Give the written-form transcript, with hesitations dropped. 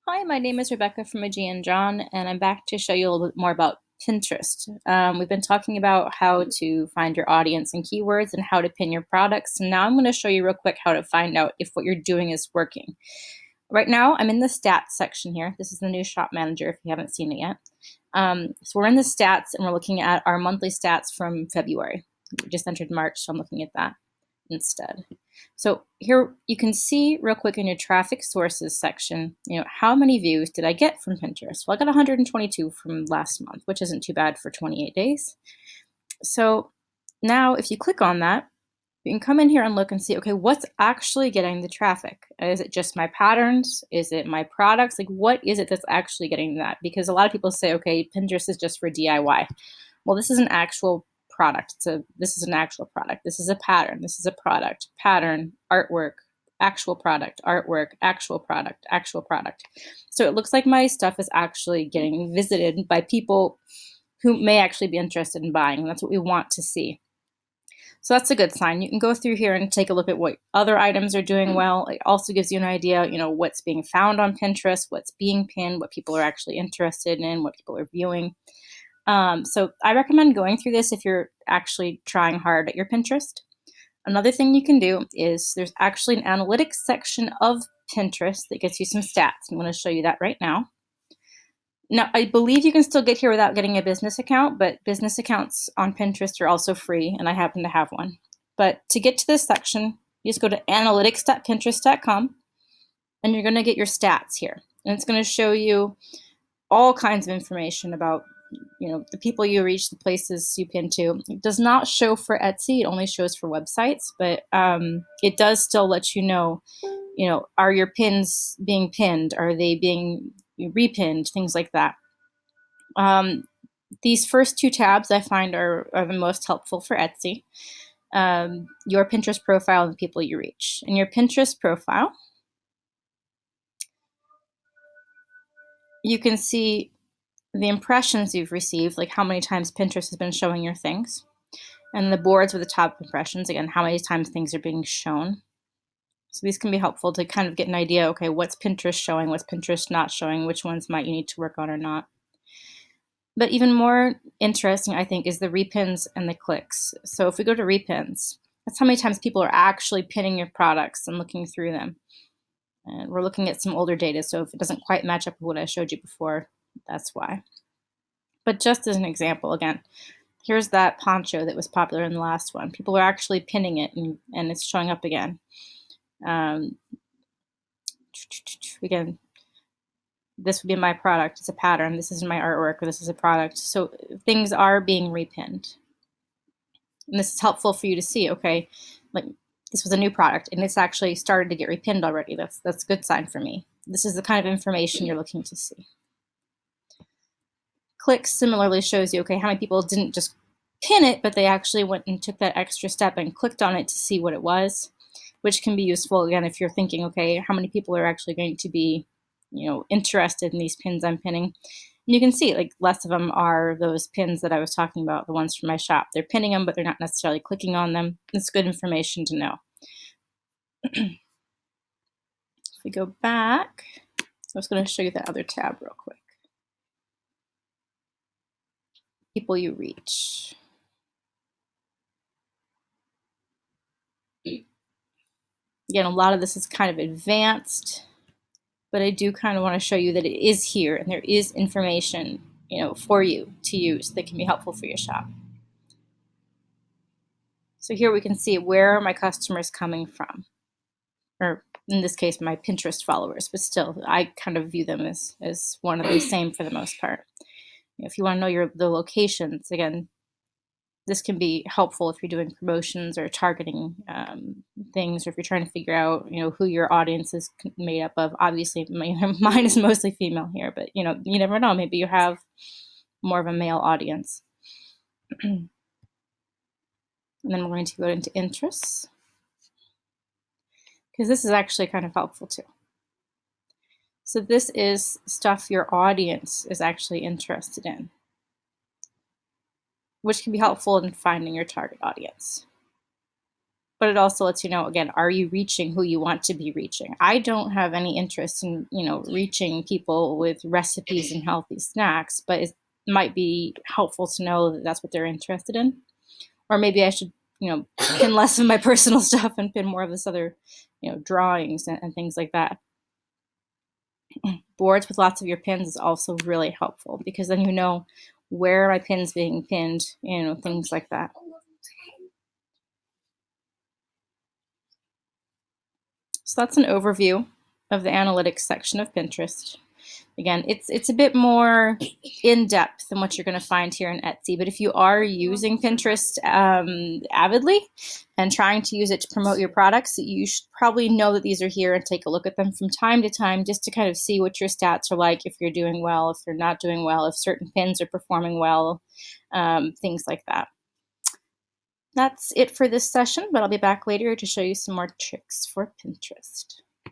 Hi, my name is Rebecca from Aegean Drawn, and I'm back to show you a little bit more about Pinterest. We've been talking about how to find your audience and keywords and how to pin your products. And now I'm going to show you real quick how to find out if what you're doing is working. Right now, I'm in the stats section here. This is the new shop manager if you haven't seen it yet. So we're in the stats and we're looking at our monthly stats from February. We just entered March, so I'm looking at that instead. So here you can see real quick in your traffic sources section, how many views did I get from Pinterest? Well, I got 122 from last month, which isn't too bad for 28 days. So now if you click on that, you can come in here and look and see, okay, what's actually getting the traffic? Is it just my patterns? Is it my products? Like, what is it that's actually getting that? Because a lot of people say, okay, Pinterest is just for DIY. Well, this is an actual product. This is an actual product. This is a pattern. This is a product, pattern, artwork, actual product, artwork, actual product, actual product. So it looks like my stuff is actually getting visited by people who may actually be interested in buying. And that's what we want to see. So that's a good sign. You can go through here and take a look at what other items are doing well. It also gives you an idea, what's being found on Pinterest, what's being pinned, what people are actually interested in, what people are viewing. So I recommend going through this if you're actually trying hard at your Pinterest. Another thing you can do is there's actually an analytics section of Pinterest that gets you some stats. I'm going to show you that right now. Now, I believe you can still get here without getting a business account, but business accounts on Pinterest are also free, and I happen to have one. But to get to this section, you just go to analytics.pinterest.com, and you're going to get your stats here. And it's going to show you all kinds of information about the people you reach, the places you pin to. It does not show for Etsy. It only shows for websites, but it does still let you know, are your pins being pinned? Are they being repinned? Things like that. These first two tabs I find are the most helpful for Etsy. Your Pinterest profile and the people you reach. In your Pinterest profile, you can see the impressions you've received, like how many times Pinterest has been showing your things, and the boards with the top impressions, again, how many times things are being shown. So these can be helpful to kind of get an idea, okay, what's Pinterest showing, what's Pinterest not showing, which ones might you need to work on or not. But even more interesting, I think, is the repins and the clicks. So if we go to repins, that's how many times people are actually pinning your products and looking through them. And we're looking at some older data, so if it doesn't quite match up with what I showed you before, that's why. But just as an example, again, here's that poncho that was popular in the last one. People are actually pinning it, and it's showing up again. Again, this would be my product. It's a pattern. This is my artwork, or this is a product. So things are being repinned. And this is helpful for you to see, okay, like this was a new product and it's actually started to get repinned already. That's a good sign for me. This is the kind of information you're looking to see. Clicks similarly shows you, okay, how many people didn't just pin it, but they actually went and took that extra step and clicked on it to see what it was, which can be useful, again, if you're thinking, okay, how many people are actually going to be, interested in these pins I'm pinning. And you can see, like, less of them are those pins that I was talking about, the ones from my shop. They're pinning them, but they're not necessarily clicking on them. It's good information to know. If we go back, I was going to show you the other tab real quick. People you reach. Again, a lot of this is kind of advanced, but I do kind of want to show you that it is here and there is information, for you to use that can be helpful for your shop. So here we can see where are my customers coming from, or in this case, my Pinterest followers, but still, I kind of view them as one of the same for the most part. If you want to know the locations, again, this can be helpful if you're doing promotions or targeting things, or if you're trying to figure out, who your audience is made up of. Obviously, mine is mostly female here, but you never know. Maybe you have more of a male audience. And then we're going to go into interests, because this is actually kind of helpful too. So this is stuff your audience is actually interested in, which can be helpful in finding your target audience. but it also lets you know, again, are you reaching who you want to be reaching? I don't have any interest in, reaching people with recipes and healthy snacks, but it might be helpful to know that that's what they're interested in. Or maybe I should, pin less of my personal stuff and pin more of this other, drawings and things like that. Boards with lots of your pins is also really helpful because then you know where my pins being pinned, things like that. So that's an overview of the analytics section of Pinterest. Again, it's a bit more in-depth than what you're going to find here in Etsy, but if you are using Pinterest avidly and trying to use it to promote your products, you should probably know that these are here and take a look at them from time to time just to kind of see what your stats are like, if you're doing well, if you're not doing well, if certain pins are performing well, things like that. That's it for this session, but I'll be back later to show you some more tricks for Pinterest.